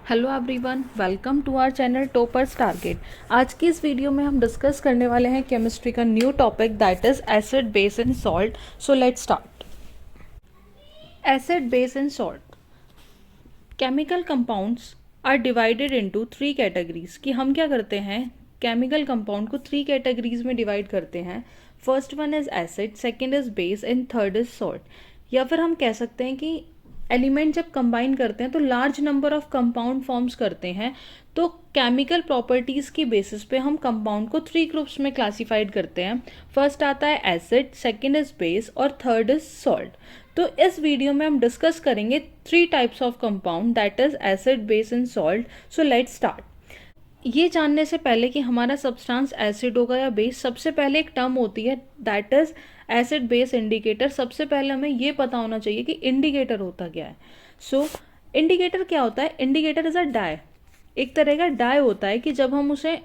Hello everyone, welcome to our channel toppers target. आज की इस वीडियो में हम डिस्कस करने वाले हैं केमिस्ट्री का new topic that is acid base and salt. So let's start. Acid base and salt chemical compounds are divided into three categories. कि हम क्या करते हैं, केमिकल कंपाउंड को थ्री कैटेगरीज में डिवाइड करते हैं। First one is acid, second is base and third is salt. या फिर हम कह सकते हैं कि एलिमेंट जब कंबाइन करते हैं तो large number of compound forms करते हैं। तो केमिकल प्रॉपर्टीज की बेसिस पे हम कंपाउंड को थ्री ग्रुप्स में क्लासिफाइड करते हैं। फर्स्ट आता है एसिड, सेकेंड इज बेस और थर्ड इज सॉल्ट। तो इस वीडियो में हम डिस्कस करेंगे three types of compound that is acid, base and salt. So let's start. ये जानने से पहले कि हमारा सब्सटेंस एसिड होगा या बेस, सबसे पहले एक टर्म होती है that is acid base indicator. सबसे पहले हमें ये पता होना चाहिए कि इंडिकेटर होता क्या है। सो इंडिकेटर क्या होता है? इंडिकेटर इज अ डाई, एक तरह का डाई होता है कि जब हम उसे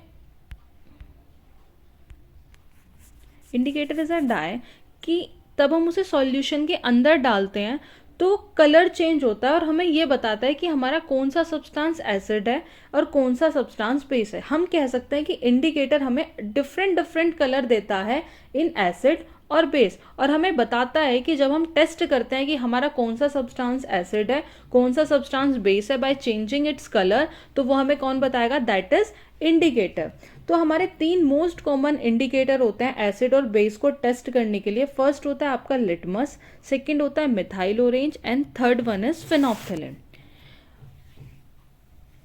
इंडिकेटर इज अ डाई कि तब हम उसे सॉल्यूशन के अंदर डालते हैं तो कलर चेंज होता है और हमें यह बताता है कि हमारा कौन सा सब्सटेंस एसिड है और कौन सा सब्सटेंस बेस है। हम कह सकते हैं कि इंडिकेटर हमें डिफरेंट डिफरेंट कलर देता है इन एसिड और बेस, और हमें बताता है कि जब हम टेस्ट करते हैं कि हमारा कौन सा सब्सटेंस एसिड है, कौन सा सब्सटेंस बेस है, बाय चेंजिंग इट्स कलर, तो वो हमें कौन बताएगा? That is indicator. तो हमारे तीन मोस्ट कॉमन इंडिकेटर होते हैं एसिड और बेस को टेस्ट करने के लिए। फर्स्ट होता है आपका लिटमस, सेकंड होता है methyl orange and third one is phenolphthalein.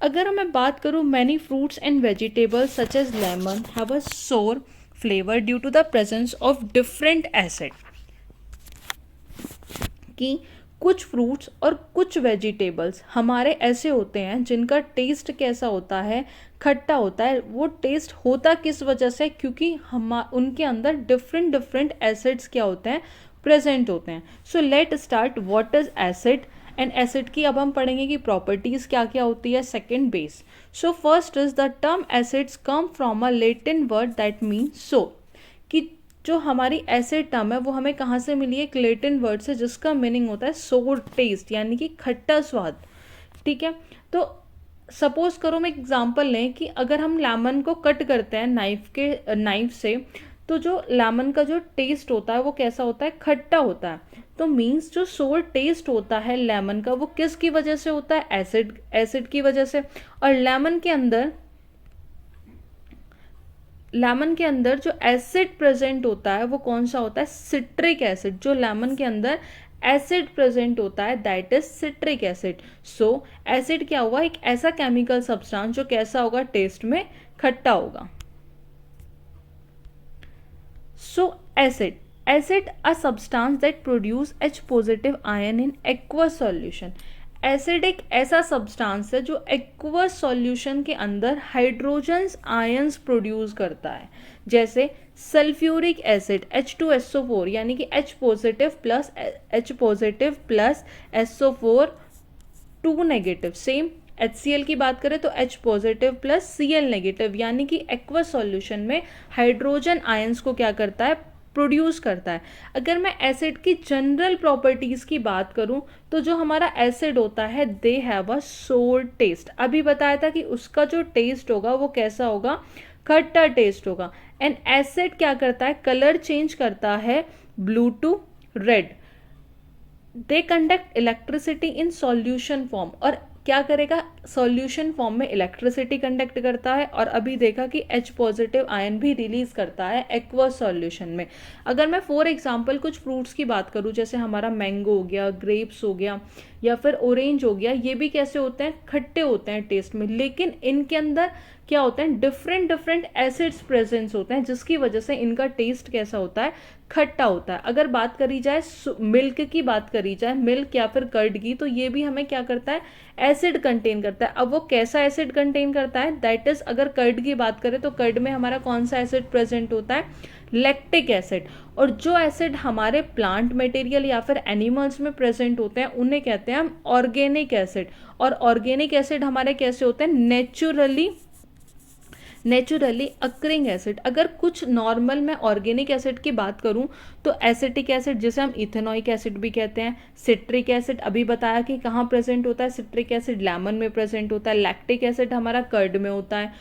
अगर मैं बात करूं, many fruits and vegetables such as lemon have a sour flavour due to the presence of different acid. कि कुछ फ्रूट्स और कुछ वेजिटेबल्स हमारे ऐसे होते हैं जिनका टेस्ट कैसा होता है? खट्टा होता है। वो टेस्ट होता किस वजह से? क्योंकि हम उनके अंदर डिफरेंट डिफरेंट एसिड्स क्या होते हैं? प्रेजेंट होते हैं। So let start. What is acid? And acid की अब हम पढ़ेंगे कि प्रॉपर्टीज क्या क्या होती है। Second base. So first is the term acids come from a Latin word that means so. कि जो हमारी एसिड टर्म है वो हमें कहाँ से मिली है? एक लैटिन वर्ड से जिसका मीनिंग होता है सोर टेस्ट, यानी कि खट्टा स्वाद। ठीक है, तो सपोज करो हम एग्जांपल लें कि अगर हम लेमन को कट करते हैं नाइफ से, तो जो लेमन का जो टेस्ट होता है वो कैसा होता है? खट्टा होता है। तो मीन्स जो सोर टेस्ट होता है लेमन का वो किस की वजह से होता है? एसिड की वजह से। और लेमन के अंदर जो एसिड प्रेजेंट होता है वो कौन सा होता है? Citric acid. जो लेमन के अंदर एसिड प्रेजेंट होता है that is citric acid. So acid क्या हुआ? एक ऐसा केमिकल सब्सटेंस जो कैसा होगा? टेस्ट में खट्टा होगा। सो acid a substance that produce H positive ion in aqueous solution. Acid एक ऐसा सब्सटेंस है जो एक्वस सॉल्यूशन के अंदर हाइड्रोजन्स आयंस प्रोड्यूस करता है। जैसे सल्फ्यूरिक एसिड H2SO4, यानी कि H positive plus SO4 2 negative. Same HCl की बात करें तो H positive plus Cl negative, यानी कि एक्वस सॉल्यूशन में हाइड्रोजन आयंस को क्या करता है? प्रोड्यूस करता है। अगर मैं एसिड की जनरल प्रॉपर्टीज की बात करूं तो जो हमारा एसिड होता है दे हैव अ सोर टेस्ट। अभी बताया था कि उसका जो टेस्ट होगा वो कैसा होगा? खट्टा टेस्ट होगा। एंड एसिड क्या करता है? कलर चेंज करता है blue to red. They conduct electricity in solution form. और क्या करेगा? सॉल्यूशन फॉर्म में इलेक्ट्रिसिटी कंडक्ट करता है। और अभी देखा कि H पॉजिटिव आयन भी रिलीज करता है एक्वस सॉल्यूशन में। अगर मैं फॉर एग्जांपल कुछ फ्रूट्स की बात करूं, जैसे हमारा मैंगो हो गया, ग्रेप्स हो गया या फिर ऑरेंज हो गया, ये भी कैसे होते हैं? खट्टे होते हैं टेस्ट में, लेकिन इनके अंदर क्या होते हैं? डिफरेंट डिफरेंट एसिड्स प्रेजेंस होते हैं जिसकी वजह से इनका टेस्ट कैसा होता है? खट्टा होता है। अगर बात करी जाए मिल्क की, बात करी जाए मिल्क या फिर कर्ड की, तो ये भी हमें क्या करता है? एसिड कंटेन करता है। अब वो कैसा एसिड कंटेन करता है? दैट इज, अगर कर्ड की बात करें तो कर्ड में हमारा कौन सा एसिड प्रेजेंट होता है? Lactic acid. और जो एसिड हमारे प्लांट मटेरियल या फिर एनिमल्स में प्रेजेंट होते हैं उन्हें कहते हैं हम ऑर्गेनिक एसिड। और ऑर्गेनिक एसिड हमारे कैसे होते हैं? Naturally occurring acid. अगर कुछ नॉर्मल में ऑर्गेनिक एसिड की बात करूं तो एसिटिक एसिड जिसे हम इथेनॉइक एसिड भी कहते हैं, सिट्रिक एसिड अभी बताया कि कहाँ प्रेजेंट होता है, सिट्रिक एसिड लेमन में प्रेजेंट होता है, लैक्टिक एसिड हमारा कर्ड में होता है।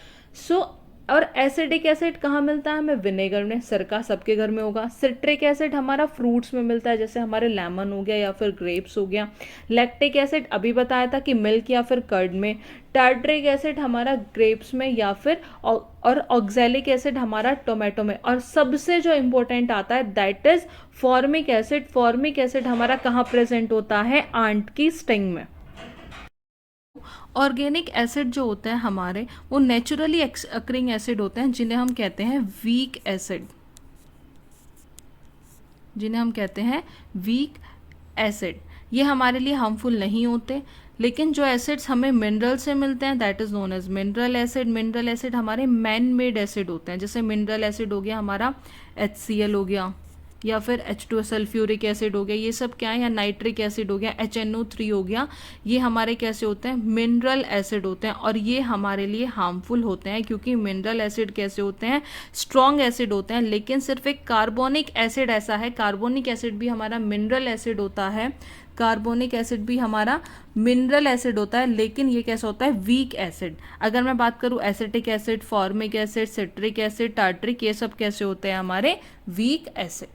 और एसिडिक एसिड कहाँ मिलता है हमें, विनेगर में, सिरका सबके घर में होगा। सिट्रिक एसिड हमारा फ्रूट्स में मिलता है, जैसे हमारे लेमन हो गया या फिर ग्रेप्स हो गया। लैक्टिक एसिड अभी बताया था कि मिल्क या फिर कर्ड में। टार्ट्रिक एसिड हमारा ग्रेप्स में या फिर और ऑक्सैलिक एसिड हमारा टोमेटो में। और सबसे जो इंपॉर्टेंट आता है that is formic acid. Formic acid हमारा कहाँ प्रेजेंट होता है, आंट की स्टिंग में। ऑर्गेनिक एसिड जो होते हैं हमारे वो नेचुरली अक्रिंग एसिड होते हैं जिन्हें हम कहते हैं वीक एसिड, जिन्हें हम कहते हैं वीक एसिड। ये हमारे लिए हार्मफुल नहीं होते, लेकिन जो एसिड्स हमें मिनरल से मिलते हैं that is known as mineral acid. Mineral acid हमारे मैन मेड एसिड होते हैं, जैसे मिनरल एसिड हो गया हमारा HCl हो गया, या फिर H2 सल्फ्यूरिक एसिड हो गया, ये सब क्या है, या नाइट्रिक एसिड हो गया, HNO3 हो गया, ये हमारे कैसे होते हैं, मिनरल एसिड होते हैं। और ये हमारे लिए हार्मफुल होते हैं क्योंकि मिनरल एसिड कैसे होते हैं, स्ट्रॉन्ग एसिड होते हैं। लेकिन सिर्फ एक कार्बोनिक एसिड ऐसा है, कार्बोनिक एसिड भी हमारा मिनरल एसिड होता है, कार्बोनिक एसिड भी हमारा मिनरल एसिड होता है, लेकिन ये कैसा होता है, वीक एसिड। अगर मैं बात करूं acetic acid, formic acid, citric acid, tartaric, ये सब कैसे होते हैं हमारे वीक एसिड।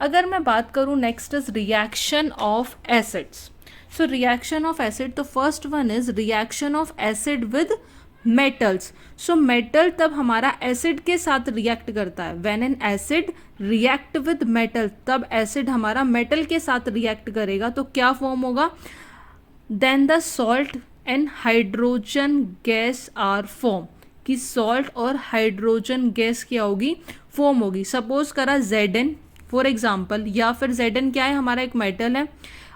अगर मैं बात करूं next is reaction of acids. So reaction of acid, तो first one is reaction of acid with metals. So metal तब हमारा एसिड के साथ रिएक्ट करता है, when an acid react with metal, तब एसिड हमारा मेटल के साथ रिएक्ट करेगा तो क्या फॉर्म होगा, then the salt and hydrogen gas are form, कि सॉल्ट और हाइड्रोजन गैस क्या होगी, फॉर्म होगी। सपोज करा Zn फॉर एग्जाम्पल, या फिर Zn क्या है, हमारा एक मेटल है।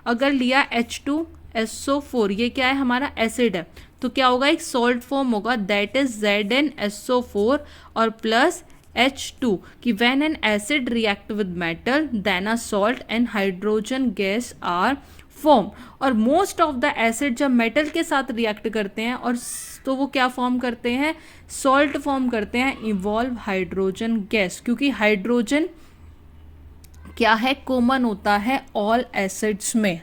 अगर लिया H2SO4, ये क्या है, हमारा एसिड है, तो क्या होगा, एक सॉल्ट फॉर्म होगा दैट इज ZnSO4 और प्लस H2, कि when an acid react with metal then a salt and hydrogen gas are form. और मोस्ट ऑफ द एसिड जब मेटल के साथ रिएक्ट करते हैं और तो वो क्या फॉर्म करते हैं, सॉल्ट फॉर्म करते हैं, इवॉल्व हाइड्रोजन गैस, क्योंकि हाइड्रोजन क्या है, कॉमन होता है ऑल एसिड्स में।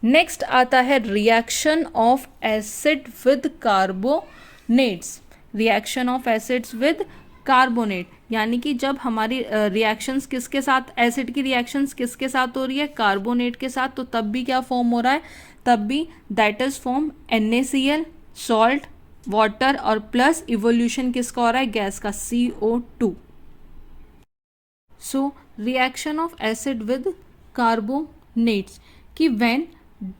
नेक्स्ट आता है reaction of acid with carbonates. Reaction of acids with carbonate, यानी कि जब हमारी रिएक्शंस किसके साथ, एसिड की रिएक्शंस किसके साथ हो रही है, कार्बोनेट के साथ, तो तब भी क्या फॉर्म हो रहा है, तब भी that is form NaCl, salt, water और प्लस इवोल्यूशन किसका हो रहा है, गैस का, CO2। So reaction of acid with carbonates, कि व्हेन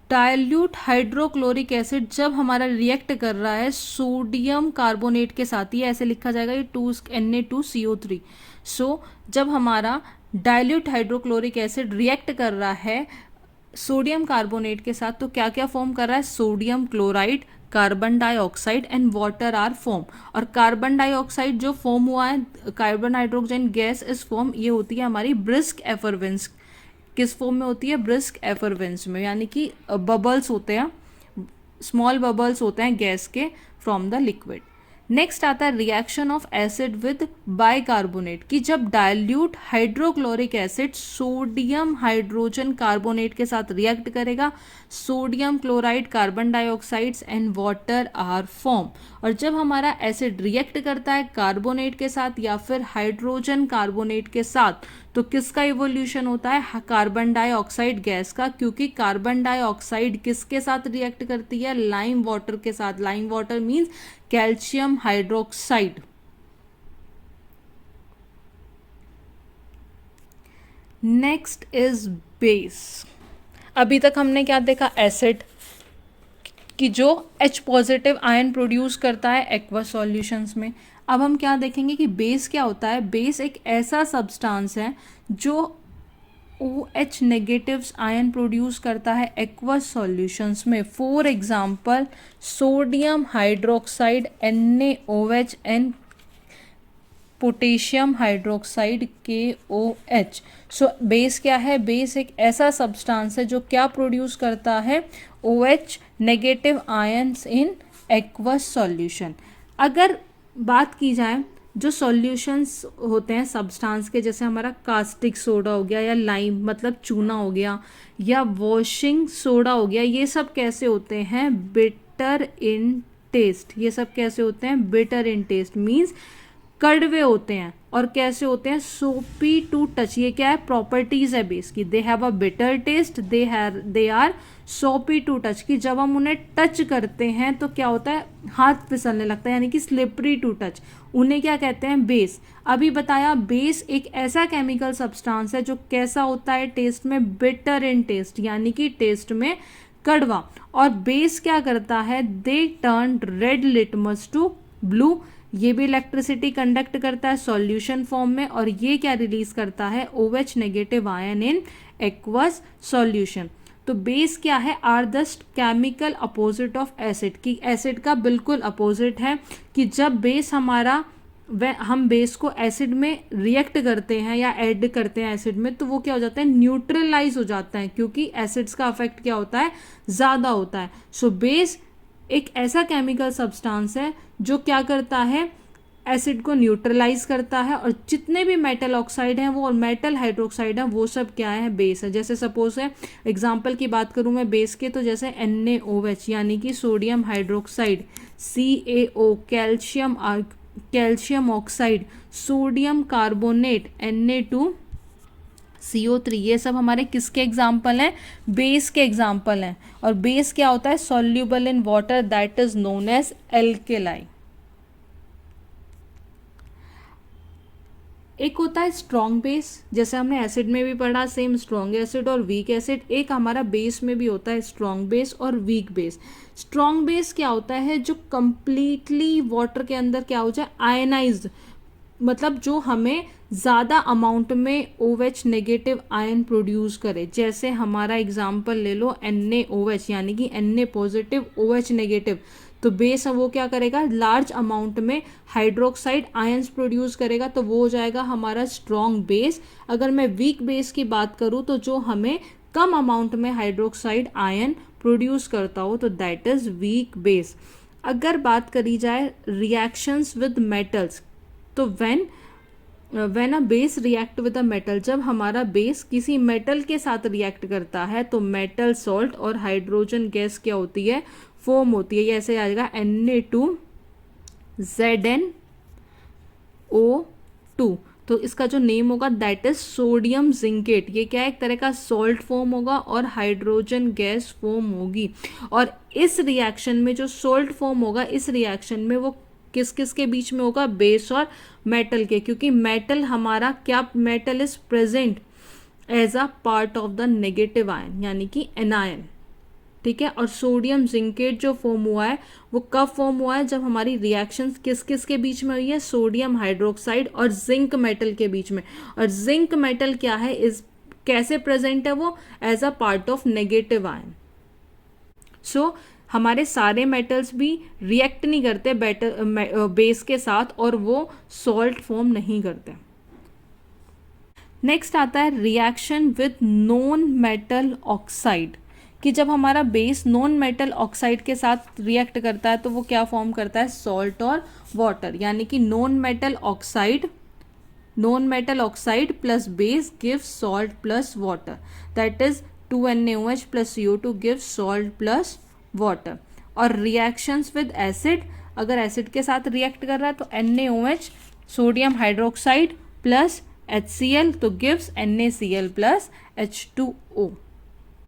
डाइल्यूट हाइड्रोक्लोरिक एसिड जब हमारा रिएक्ट कर रहा है सोडियम कार्बोनेट के साथ, ये ऐसे लिखा जाएगा, ये Na2CO3। सो जब हमारा डाइल्यूट हाइड्रोक्लोरिक एसिड रिएक्ट कर रहा है सोडियम कार्बोनेट के साथ, तो क्या क्या फॉर्म कर रहा है, sodium chloride, carbon dioxide and water are form. और कार्बन डाइऑक्साइड जो फॉर्म हुआ है, carbon hydrogen gas is form, ये होती है हमारी ब्रिस्क एफरवेंस। किस फॉर्म में होती है, ब्रिस्क एफरवेंस में, यानी कि बबल्स होते हैं, स्मॉल बबल्स होते हैं गैस के फ्रॉम द लिक्विड। नेक्स्ट आता है reaction of acid with bicarbonate, कि जब dilute hydrochloric acid sodium hydrogen carbonate के साथ रिएक्ट करेगा, sodium chloride, carbon dioxides and water are form. और जब हमारा एसिड रिएक्ट करता है कार्बोनेट के साथ या फिर हाइड्रोजन कार्बोनेट के साथ, तो किसका इवोल्यूशन होता है, कार्बन डाइऑक्साइड गैस का, क्योंकि कार्बन डाइऑक्साइड किसके साथ रिएक्ट करती है, लाइम वाटर के साथ। Lime water means calcium hydroxide. Next is base. अभी तक हमने क्या देखा, एसिड कि जो H पॉजिटिव आयन प्रोड्यूस करता है एक्वस सॉल्यूशंस में। अब हम क्या देखेंगे कि बेस क्या होता है। बेस एक ऐसा सब्सटेंस है जो OH नेगेटिव आयन प्रोड्यूस करता है एक्वस सॉल्यूशंस में। For example sodium hydroxide NaOH and potassium hydroxide KOH। So base क्या है, बेस एक ऐसा सब्सटेंस है जो क्या प्रोड्यूस करता है, OH negative ions in aqueous solution. अगर बात की जाए जो सॉल्यूशंस होते हैं सब्सटेंस के, जैसे हमारा कास्टिक सोडा हो गया या लाइम मतलब चूना हो गया या वॉशिंग सोडा हो गया, ये सब कैसे होते हैं, बिटर इन टेस्ट। ये सब कैसे होते हैं, बिटर इन टेस्ट मीन्स कड़वे होते हैं। और कैसे होते हैं, सोपी टू टच। ये क्या है, प्रॉपर्टीज है बेस की। They have a bitter taste, they are soapy to touch, कि जब हम उन्हें टच करते हैं तो क्या होता है, हाथ फिसलने लगता है, यानी कि स्लिपरी टू टच। उन्हें क्या कहते हैं, बेस। अभी बताया बेस एक ऐसा केमिकल सब्सटेंस है जो कैसा होता है टेस्ट में, बिटर इन टेस्ट, यानी कि टेस्ट में कड़वा। और बेस क्या करता है, they turn red litmus to blue. ये भी इलेक्ट्रिसिटी कंडक्ट करता है सॉल्यूशन फॉर्म में, और ये क्या रिलीज करता है, OH negative ion in aqueous solution. तो बेस क्या है, are the chemical opposite of acid, की एसिड का बिल्कुल अपोजिट है। कि जब बेस हमारा हम बेस को एसिड में रिएक्ट करते हैं या ऐड करते हैं एसिड में, तो वो क्या हो जाता है, न्यूट्रलाइज हो जाता है, क्योंकि एसिड्स का इफेक्ट क्या होता है, ज़्यादा होता है। सो बेस एक ऐसा केमिकल सब्सटेंस है जो क्या करता है, एसिड को न्यूट्रलाइज करता है। और जितने भी मेटल ऑक्साइड हैं वो, और मेटल हाइड्रोक्साइड हैं, वो सब क्या है, बेस है। जैसे सपोज है एग्जांपल की बात करूं मैं बेस के, तो जैसे NaOH यानी कि sodium hydroxide, CaO calcium oxide, sodium carbonate Na2CO3, ये सब हमारे किसके एग्जाम्पल हैं, बेस के एग्जाम्पल हैं। और बेस क्या होता है, soluble in water, that is known as alkali. एक होता है स्ट्रॉन्ग बेस, जैसे हमने एसिड में भी पढ़ा, सेम स्ट्रॉन्ग एसिड और वीक एसिड। एक हमारा बेस में भी होता है स्ट्रॉन्ग बेस और वीक बेस। स्ट्रॉन्ग बेस क्या होता है, जो कंप्लीटली वाटर के अंदर क्या हो जाए, आयनाइज्ड, मतलब जो हमें ज़्यादा अमाउंट में OH नेगेटिव आयन प्रोड्यूस करे। जैसे हमारा एग्जांपल ले लो NaOH यानी कि Na पॉजिटिव OH नेगेटिव। तो बेस वो क्या करेगा, लार्ज अमाउंट में हाइड्रोक्साइड आयंस प्रोड्यूस करेगा, तो वो हो जाएगा हमारा स्ट्रॉन्ग बेस। अगर मैं वीक बेस की बात करूँ तो जो हमें कम अमाउंट में हाइड्रोक्साइड आयन प्रोड्यूस करता हो, तो दैट इज वीक बेस। अगर बात करी जाए रिएक्शंस विद मेटल्स, तो when a base react with a metal, जब हमारा बेस किसी मेटल के साथ रिएक्ट करता है तो मेटल सॉल्ट और हाइड्रोजन गैस क्या होती है, फॉर्म होती है। ये ऐसे आएगा Na2ZnO2। तो इसका जो नेम होगा दैट इज सोडियम जिंकेट। ये क्या है, एक तरह का सॉल्ट फॉर्म होगा और हाइड्रोजन गैस फॉर्म होगी। और इस रिएक्शन में जो सॉल्ट फॉर्म होगा, इस रिएक्शन में वो किस किस के बीच में होगा, बेस और मेटल के, क्योंकि मेटल हमारा क्या, metal is present as a part of the negative ion यानी कि एनायन। ठीक है। और सोडियम जिंकेट जो फॉर्म हुआ है वो कब फॉर्म हुआ है, जब हमारी रिएक्शन किस किस के बीच में हुई है, सोडियम हाइड्रोक्साइड और जिंक मेटल के बीच में। और जिंक मेटल क्या है, इस कैसे प्रेजेंट है वो, as a part of negative ion. So हमारे सारे मेटल्स भी रिएक्ट नहीं करते बेस के साथ, और वो सॉल्ट फॉर्म नहीं करते। नेक्स्ट आता है reaction with non metal oxide, कि जब हमारा बेस नॉन मेटल ऑक्साइड के साथ रिएक्ट करता है तो वो क्या फॉर्म करता है, सॉल्ट और वाटर। यानी कि non metal oxide plus base gives salt plus water, that is 2NaOH plus CO2 gives salt plus water. और रिएक्शंस विद एसिड, अगर एसिड के साथ रिएक्ट कर रहा है तो NaOH sodium hydroxide plus HCl तो गिव्स NaCl प्लस H2O।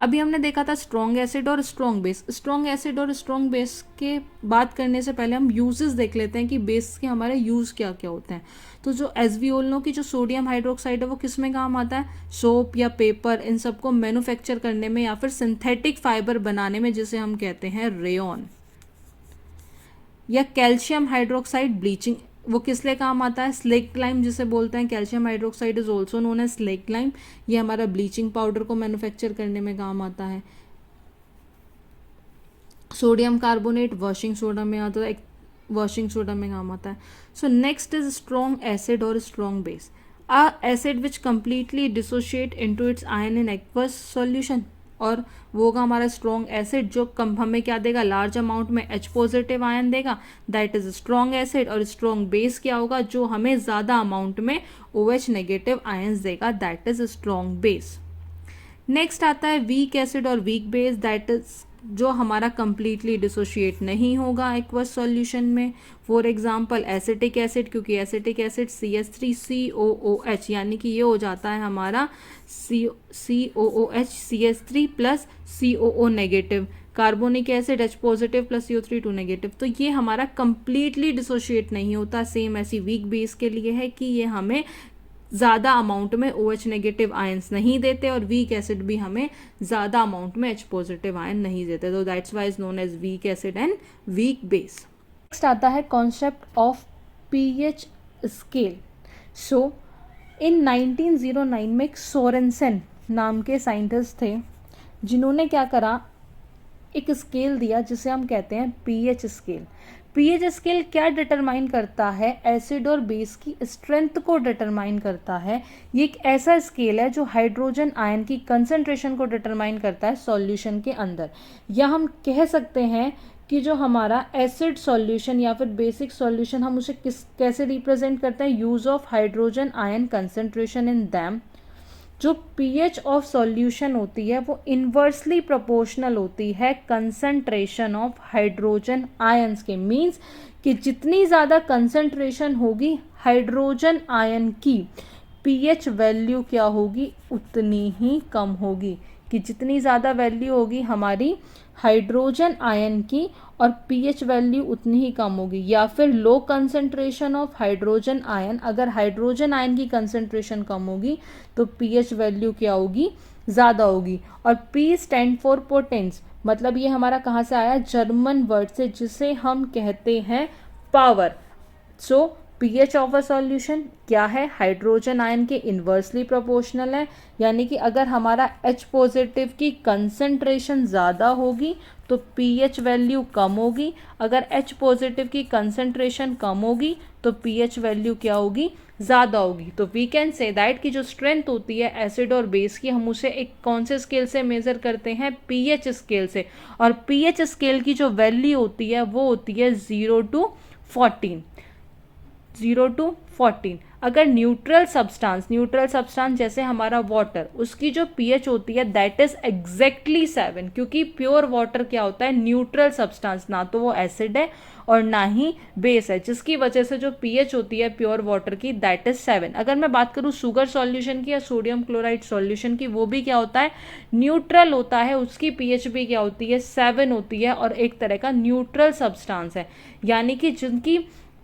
अभी हमने देखा था स्ट्रॉन्ग एसिड और स्ट्रॉन्ग बेस। स्ट्रॉन्ग एसिड और स्ट्रॉन्ग बेस के बात करने से पहले हम यूजेस देख लेते हैं कि बेस के हमारे यूज क्या क्या होते हैं। तो जो एज वी ऑल नो की जो सोडियम हाइड्रोक्साइड है वो किस में काम आता है, सोप या पेपर, इन सबको मैन्युफैक्चर करने में या फिर सिंथेटिक फाइबर बनाने में, जिसे हम कहते हैं रेयॉन। या कैल्शियम हाइड्रोक्साइड ब्लीचिंग, वो किस लिए काम आता है, स्लेक लाइम जिसे बोलते हैं, calcium hydroxide is also known as slake lime. ये हमारा ब्लीचिंग पाउडर को मैन्युफैक्चर करने में काम आता है। सोडियम कार्बोनेट वॉशिंग सोडा में आता है, वॉशिंग सोडा में काम आता है। So next is strong acid और strong base. A acid which completely dissociate into its ion in aqueous solution. और वो होगा हमारा स्ट्रॉन्ग एसिड जो कम हमें क्या देगा, लार्ज अमाउंट में H पॉजिटिव आयन देगा, दैट इज स्ट्रॉन्ग एसिड। और स्ट्रॉन्ग बेस क्या होगा, जो हमें ज़्यादा अमाउंट में OH नेगेटिव आयंस देगा, that is strong base. Next आता है वीक एसिड और वीक बेस, दैट इज जो हमारा कंप्लीटली डिसोशिएट नहीं होगा एक्वस सॉल्यूशन में। फॉर एग्जांपल एसिटिक एसिड, क्योंकि एसिटिक एसिड CH3COOH यानी कि ये हो जाता है हमारा COOH CH3 plus COO negative. Carbonic acid H positive plus CO3 2 negative. तो ये हमारा कंप्लीटली डिसोशिएट नहीं होता। सेम ऐसी वीक बेस के लिए है कि ये हमें ज़्यादा अमाउंट में OH नेगेटिव आयंस नहीं देते और वीक एसिड भी हमें ज़्यादा अमाउंट में H पॉजिटिव आयन नहीं देते। तो that's why is known as weak acid and weak base. Next आता है concept of pH scale. So in 1909 में एक सोरेनसन नाम के साइंटिस्ट थे जिन्होंने क्या करा, एक स्केल दिया जिसे हम कहते हैं pH स्केल। pH स्केल क्या डिटरमाइन करता है, एसिड और बेस की स्ट्रेंथ को डिटरमाइन करता है। ये एक ऐसा स्केल है जो हाइड्रोजन आयन की कंसंट्रेशन को डिटरमाइन करता है सॉल्यूशन के अंदर। या हम कह सकते हैं कि जो हमारा एसिड सॉल्यूशन या फिर बेसिक सॉल्यूशन, हम उसे कैसे रिप्रेजेंट करते हैं, use of hydrogen ion concentration in them. जो pH ऑफ सॉल्यूशन होती है वो इन्वर्सली प्रोपोर्शनल होती है कंसंट्रेशन ऑफ हाइड्रोजन आयंस के। मींस कि जितनी ज़्यादा कंसंट्रेशन होगी हाइड्रोजन आयन की, pH वैल्यू क्या होगी, उतनी ही कम होगी। कि जितनी ज़्यादा वैल्यू होगी हमारी हाइड्रोजन आयन की और pH वैल्यू उतनी ही कम होगी। या फिर low concentration of hydrogen ion, अगर हाइड्रोजन आयन की कंसंट्रेशन कम होगी तो pH वैल्यू क्या होगी, ज़्यादा होगी। और P स्टैंड फॉर पोटेंस, मतलब ये हमारा कहाँ से आया, जर्मन वर्ड से, जिसे हम कहते हैं power. So pH of a solution क्या है, हाइड्रोजन आयन के इन्वर्सली प्रोपोर्शनल है। यानी कि अगर हमारा H पॉजिटिव की कंसंट्रेशन ज़्यादा होगी तो pH वैल्यू कम होगी, अगर H पॉजिटिव की कंसंट्रेशन कम होगी तो pH वैल्यू क्या होगी, ज़्यादा होगी। तो वी कैन से दैट कि जो स्ट्रेंथ होती है एसिड और बेस की, हम उसे एक कौन से स्केल से मेज़र करते हैं, pH स्केल से। और pH स्केल की जो वैल्यू होती है वो होती है 0 to 14। 0 to 14। अगर न्यूट्रल सब्सटेंस जैसे हमारा वाटर, उसकी जो pH होती है दैट इज एग्जैक्टली 7, क्योंकि प्योर वाटर क्या होता है, न्यूट्रल सब्सटेंस, ना तो वो एसिड है और ना ही बेस है, जिसकी वजह से जो pH होती है प्योर वाटर की दैट इज 7। अगर मैं बात करूँ शुगर सॉल्यूशन की या सोडियम क्लोराइड सॉल्यूशन की, वो भी क्या होता है, न्यूट्रल होता है, उसकी pH भी क्या होती है, 7 होती है और एक तरह का न्यूट्रल सब्सटेंस है। यानी कि जिनकी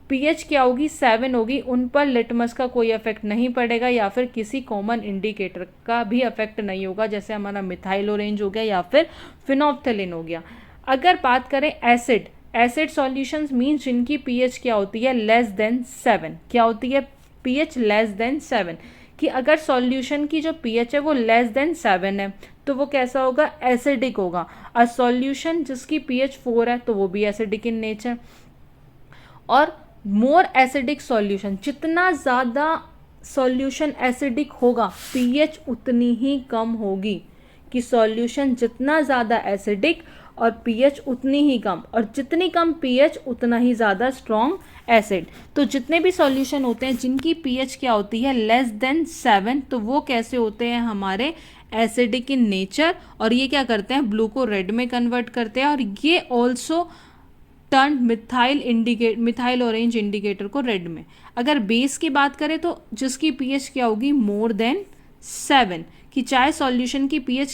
pH क्या होगी, 7 होगी, उन पर लिटमस का कोई इफेक्ट नहीं पड़ेगा या फिर किसी कॉमन इंडिकेटर का भी इफेक्ट नहीं होगा, जैसे हमारा मिथाइल ऑरेंज हो गया या फिर फिनोप्थेलिन हो गया। अगर बात करें एसिड सॉल्यूशंस मींस जिनकी pH क्या होती है, लेस देन 7। क्या होती है, pH लेस देन 7। कि अगर सॉल्यूशन की जो pH है वो लेस देन 7 है तो वो कैसा होगा, एसिडिक होगा। और सॉल्यूशन जिसकी pH 4 है तो वो भी एसिडिक इन नेचर। और मोर एसिडिक सॉल्यूशन, जितना ज़्यादा सॉल्यूशन एसिडिक होगा pH उतनी ही कम होगी। कि सॉल्यूशन जितना ज़्यादा एसिडिक और pH उतनी ही कम, और जितनी कम pH उतना ही ज़्यादा स्ट्रॉन्ग एसिड। तो जितने भी सॉल्यूशन होते हैं जिनकी pH क्या होती है, लेस देन 7, तो वो कैसे होते हैं, हमारे एसिडिक इन नेचर। और ये क्या करते हैं, ब्लू को रेड में कन्वर्ट करते हैं। और ये also turn methyl orange indicator को रेड में। अगर बेस की बात करें तो जिसकी pH क्या होगी, मोर देन 7। कि चाहे सॉल्यूशन की pH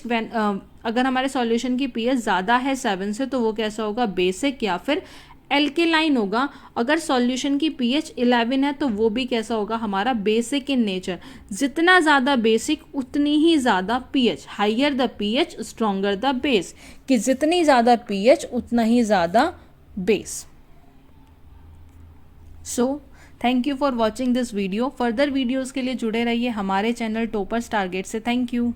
अगर हमारे सॉल्यूशन की pH ज़्यादा है 7 से तो वो कैसा होगा, बेसिक या फिर एल्केलाइन होगा। अगर सॉल्यूशन की pH 11 है तो वो भी कैसा होगा, हमारा बेसिक इन नेचर। जितना ज़्यादा बेसिक उतनी ही ज़्यादा pH, higher the pH stronger the base. कि जितनी ज़्यादा pH उतना ही ज़्यादा base. So thank you for watching this video. Further videos के लिए जुड़े रहिए हमारे चैनल टॉपर्स टारगेट से। Thank you.